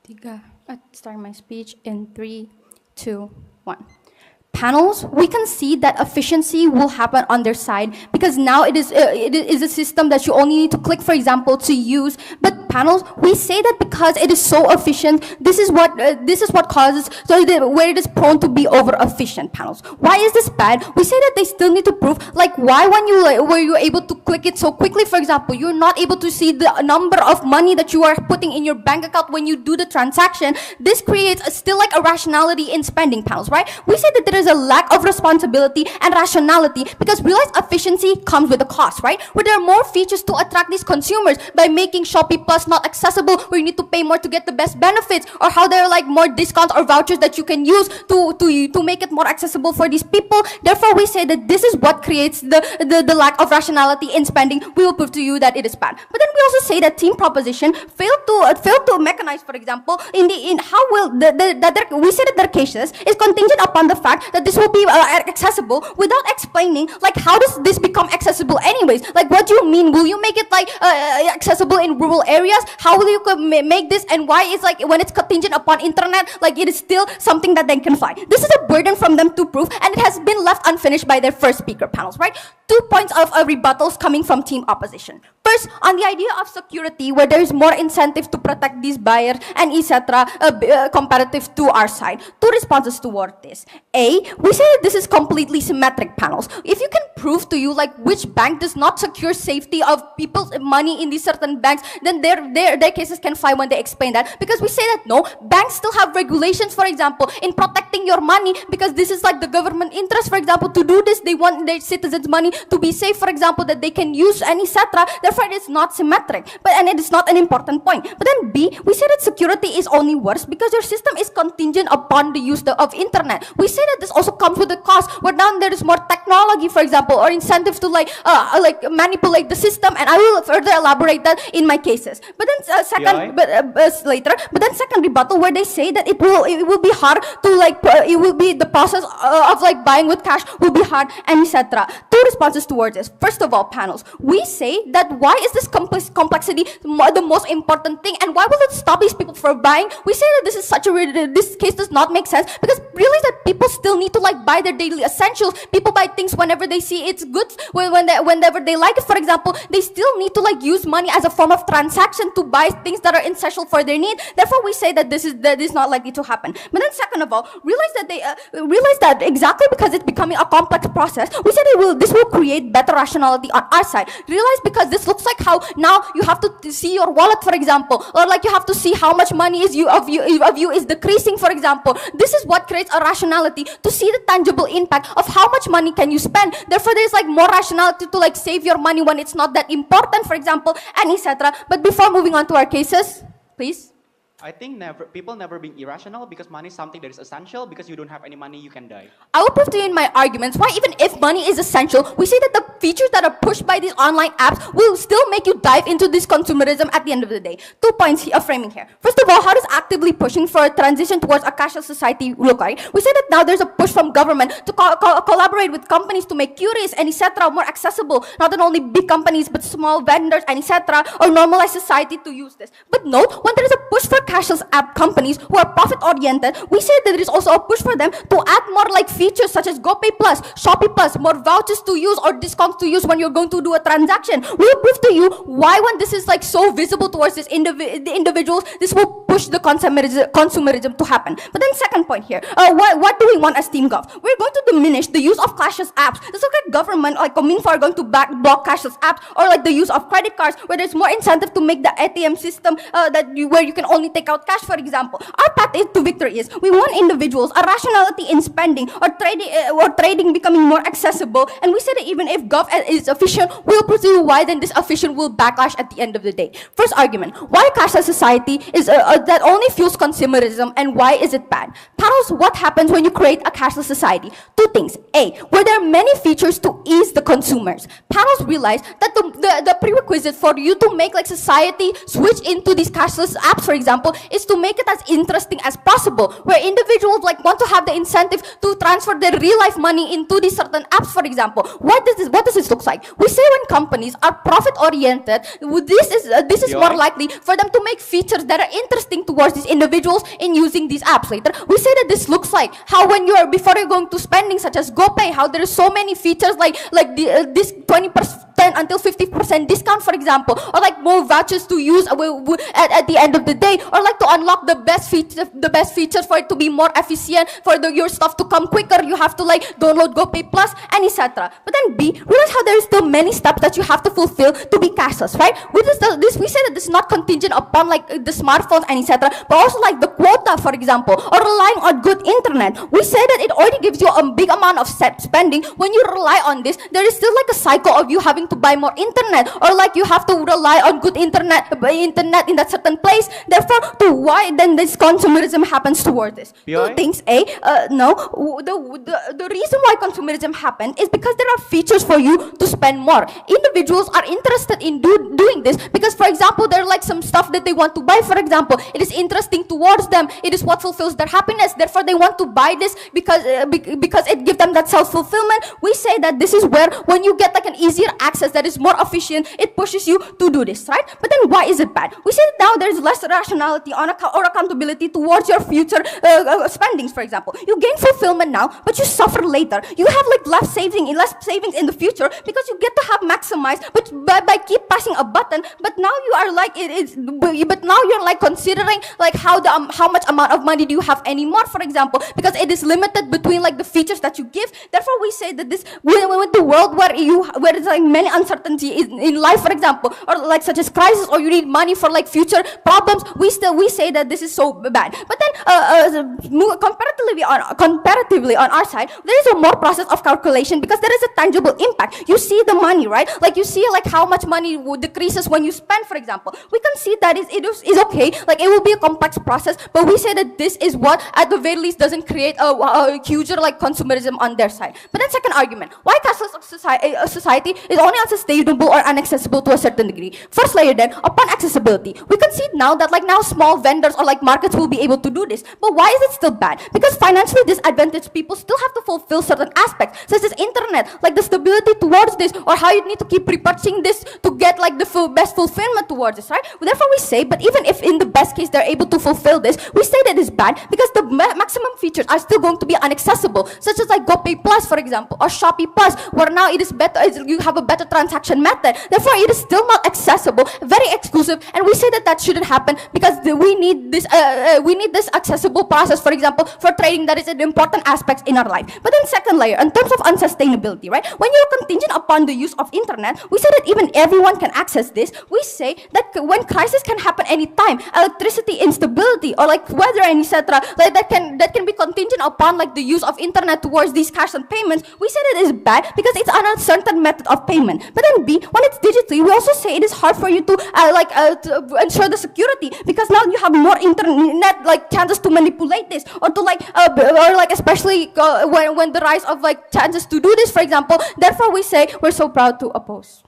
Tiga. Start my speech in 3, 2, 1. Panels, we can see that efficiency will happen on their side because now it is a system that you only need to click, for example, to use. But panels, we say that because it is so efficient, this is what causes where it is prone to be over efficient. Panels. Why is this bad? We say that they still need to prove, like why when were you able to click it so quickly, for example, you're not able to see the number of money that you are putting in your bank account when you do the transaction. This creates still like a rationality in spending. Panels, right? We say that there is a lack of responsibility and rationality because realize efficiency comes with a cost, right? Where there are more features to attract these consumers by making Shopee Plus not accessible, where you need to pay more to get the best benefits, or how there are like more discounts or vouchers that you can use to make it more accessible for these people. Therefore, we say that this is what creates the lack of rationality in spending. We will prove to you that it is bad. But then we also say that team proposition failed to mechanize, for example, in how will we say that their cases is contingent upon the fact that this will be accessible without explaining like how does this become accessible anyways. Like what do you mean? Will you make it like accessible in rural areas? How will you make this, and why is like when it's contingent upon internet, like it is still something that they can find? This is a burden from them to prove, and it has been left unfinished by their first speaker. Panels, right? 2 points of rebuttals coming from team opposition. First, on the idea of security, where there is more incentive to protect these buyers and etc. Comparative to our side. 2 responses toward this. A, we say that this is completely symmetric. Panels. If you can prove to you like which bank does not secure safety of people's money in these certain banks, then their cases can fly when they explain that. Because we say that no, banks still have regulations, for example, in protecting your money, because this is like the government interest, for example, to do this. They want their citizens' money to be safe, for example, that they can use and etc. Therefore, it is not symmetric, and it is not an important point. But then B, we say that security is only worse because your system is contingent upon the use of internet. We say that this also comes with a cost, where now there is more technology, for example, or incentives to like manipulate the system, and I will further elaborate that in my cases. But then second rebuttal, where they say that it will be hard to like it will be the process of like buying with cash will be hard and etc. 2 responses towards this. First of all, panels, we say that why is this complexity the most important thing, and why will it stop these people from buying? We say that this is this case does not make sense because realize that people still need to like buy their daily essentials. People buy things whenever they see it's good, whenever they like it. For example, they still need to like use money as a form of transaction to buy things that are essential for their need. Therefore, we say that this is not likely to happen. But then, second of all, realize that exactly because it's becoming a complex process, we said this will create better rationality on our side. Realize because this looks like how now you have to see your wallet, for example, or like you have to see how much money is is decreasing, for example. This is what creates a rationality to see the tangible impact of how much money can you spend. Therefore, there's like more rationality to like save your money when it's not that important, for example, and etc. But before moving on to our cases, please. I think people never being irrational because money is something that is essential. Because you don't have any money, you can die. I will prove to you in my arguments why even if money is essential, we say that the features that are pushed by these online apps will still make you dive into this consumerism at the end of the day. 2 points of framing here. First of all, how does actively pushing for a transition towards a cashless society look like? We say that now there's a push from government to collaborate with companies to make curious and etc. more accessible, not only big companies but small vendors and etc. or normalize society to use this. But note, when there is a push for cashless app companies who are profit-oriented, we say that there is also a push for them to add more like features such as GoPay Plus, Shopee Plus, more vouchers to use or discounts to use when you're going to do a transaction. We will prove to you why when this is like so visible towards this the individuals, this will push the consumerism to happen. But then second point here, what do we want as Team Gov? We're going to diminish the use of cashless apps. This look like government like Cominfo are going to block cashless apps, or like the use of credit cards where there's more incentive to make the ATM system where you can only take out cash, for example. Our path to victory is we want individuals a rationality in spending or trading becoming more accessible, and we say that even if Gov is efficient, we'll pursue why then this efficient will backlash at the end of the day. First argument, why cashless society is that only fuels consumerism, and why is it bad? Panels, what happens when you create a cashless society? 2 things. A, where there are many features to ease the consumers. Panels realize that the prerequisite for you to make like society switch into these cashless apps, for example, example, is to make it as interesting as possible, where individuals like want to have the incentive to transfer their real life money into these certain apps, for example. What does this look like? We say when companies are profit oriented, this is more likely for them to make features that are interesting towards these individuals in using these apps later. We say that this looks like how when before you're going to spending, such as GoPay, how there is so many features like this 20% until 50% discount, for example, or like more vouchers to use at the end of the day, or like to unlock the best features for it to be more efficient, for your stuff to come quicker. You have to like download GoPay Plus and etc. But then B, realize how there is still many steps that you have to fulfill to be cashless, right? We say that this is not contingent upon like the smartphones and etc. But also like the quota, for example, or relying on good internet. We say that it already gives you a big amount of set spending. When you rely on this, there is still like a cycle of you having to buy more internet, or like you have to rely on good internet in that certain place. Therefore, to why then this consumerism happens toward this? Two things. No, the reason why consumerism happened is because there are features for you to spend more. Individuals are interested in doing this because, for example, there are like some stuff that they want to buy. For example, it is interesting towards them. It is what fulfills their happiness. Therefore, they want to buy this because it gives them that self-fulfillment. We say that this is where when you get like an easier access that is more efficient, it pushes you to do this, right? But then why is it bad? We say that now there's less rationality or accountability towards your future spendings, for example. You gain fulfillment now, but you suffer later. You have like less savings in the future because you get to have maximized, but by keep pressing a button. But now you are like but now you're like considering like how much amount of money do you have anymore, for example, because it is limited between like the features that you give. Therefore, we say that this with the world where there's like many uncertainty in life, for example, or like such as crisis, or you need money for like future problems, we say that this is so bad. But then comparatively on our side, there is a more process of calculation because there is a tangible impact. You see the money, right? Like you see like how much money decreases when you spend, for example. We can see that it is okay. Like it will be a complex process, but we say that this is what at the very least doesn't create a huger like consumerism on their side. But then second argument, why cashless society is only unsustainable or inaccessible to a certain degree. First layer then, upon accessibility, we can see now that like now small vendors or like markets will be able to do this. But why is it still bad? Because financially disadvantaged people still have to fulfill certain aspects, such as internet, like the stability towards this, or how you need to keep repurchasing this to get like the best fulfillment towards this, right? Therefore we say, but even if in the best case they're able to fulfill this, we say that it's bad because the maximum features are still going to be inaccessible, such as like GoPay Plus, for example, or Shopee Plus, where now it is better, you have a better transaction method. Therefore, it is still not accessible, very exclusive, and we say that shouldn't happen because we need this accessible process, for example, for trading that is an important aspect in our life. But then second layer, in terms of unsustainability, right? When you're contingent upon the use of internet, we say that even everyone can access this. We say that when crisis can happen anytime, electricity instability or like weather and etc., like that can be contingent upon like the use of internet towards these cash and payments. We say that it is bad because it's an uncertain method of payment. But then B, when it's digitally, we also say it is hard for you to ensure the security because now you have more internet like chances to manipulate this or to especially when the rise of like chances to do this, for example. Therefore, we say we're so proud to oppose.